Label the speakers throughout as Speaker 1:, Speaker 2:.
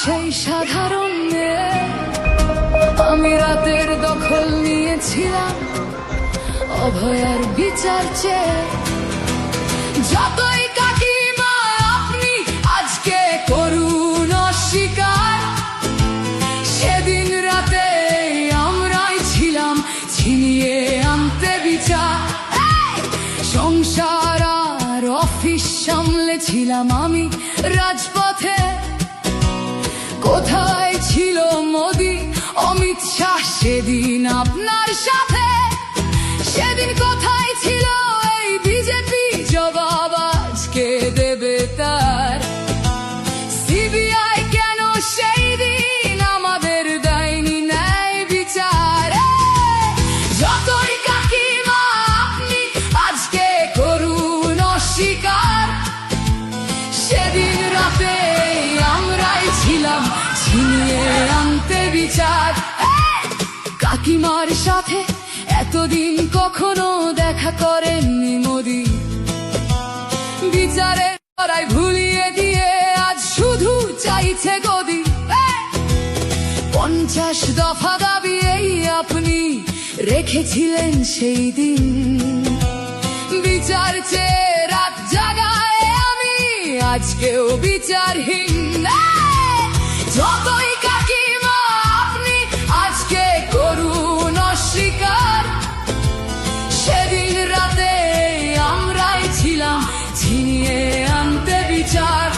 Speaker 1: সেই সাধারণ মেয়ে, আমি রাতের দখল নিয়েছিলাম অভয়ার বিচার চেয়ে। যতই কাকিমা আপনি আজকে করুন অস্বীকার, সেদিন রাতে আমরাই ছিলাম ছিনিয়ে আনতে বিচার। সংসার আর অফিস সামলেছিলাম আমি রাজপথে। কোথায় ছিল মোদি অমিত শাহ সেদিন আপনার সাথে? সেদিন কোথায় ছিল এই বিজেপি? জবাব আজকে দেবে তার। সিবিআই কেন সেই দিন আমাদের দেয়নি ন্যায় বিচার? যতই কাকিমা আপনি আজকে করুন অস্বীকার, সেদিন রাতে আমরাই ছিলাম ছিনিয়ে আনতে বিচার। কাকিমার সাথে এতদিন কখনো দেখা করেননি মোদি, বিচারের লড়াই ভুলিয়ে দিয়ে আজ শুধু চাইছে গদি। 50 দফা দাবি এই আপনি রেখেছিলেন সেই দিন, বিচার চেয়ে রাত জাগায় আমি আজকেও বিচারহীন। যতই কাকিমা আপনি আজকে করুন অস্বীকার, সেদিন রাতে আমরাই ছিলাম ছিনিয়ে আনতে বিচার।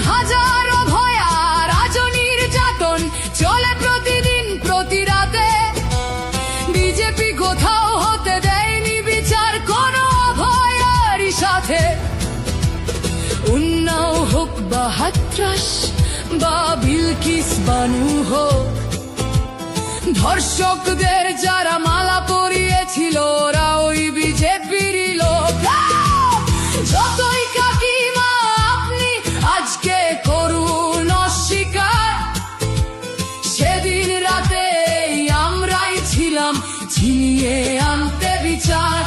Speaker 1: হাজারো ভয়া রাজনীর যাতন চলে প্রতিদিন প্রতি রাতে। বিজেপি কোথাও হতে দেয়নি বিচার কোনো অভয়ারই সাথে। উন্নাও হোক বা হাতরাস বা বিলকিস বানু হোক, ধর্ষকদের যারা মালা পরিয়েছিল ওরা ওই বিজেপিরই লোক। যতই কাকিমা আপনি আজকে করুন অস্বীকার, সেদিন রাতে আমরাই ছিলাম ছিনিয়ে আনতে বিচার।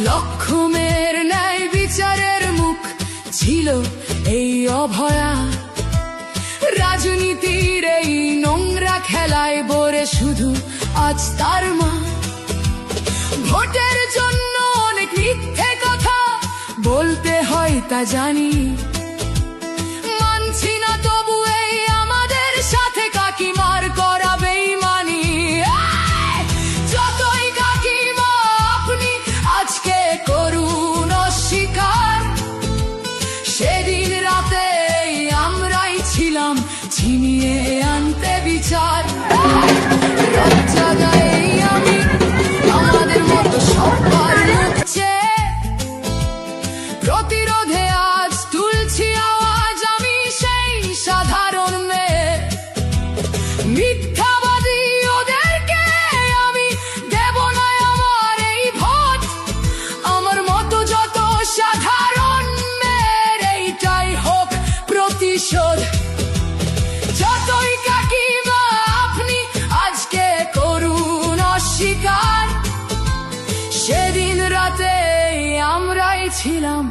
Speaker 1: লক্ষ্যমের ন্যায় বিচারের মুখ ছিল এই অভয়া। রাজনীতির এই নোংরা খেলায় বরে শুধু আজ তার মা। ভোটের জন্য অনেক মিথ্যে কথা বলতে হয় তা জানি, মানছি না তবু এই আমাদের সাথে কাকিমার করা বেইমানি। যতই কাকিমা আপনি আজকে করুন অস্বীকার, সেদিন রাতে আমরাই ছিলাম ছিনিয়ে আনতে বিচার। লজ্জা গায়ে আমি আমাদের মতো সবার মুখছে, প্রতিরোধে আজ তুলছি আওয়াজ আমি সেই সাধারণ মেয়ে। মিথ্যাবাদী ওদেরকে আমি দেব না আমার এই ভোট। আমার মতো যত সাধারণ মেয়ের এইটাই হোক প্রতিশোধ। যতই কাকিমা আপনি আজকে করুন অস্বীকার, সেদিন রাতে আমরাই ছিলাম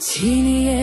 Speaker 1: ছিনিয়ে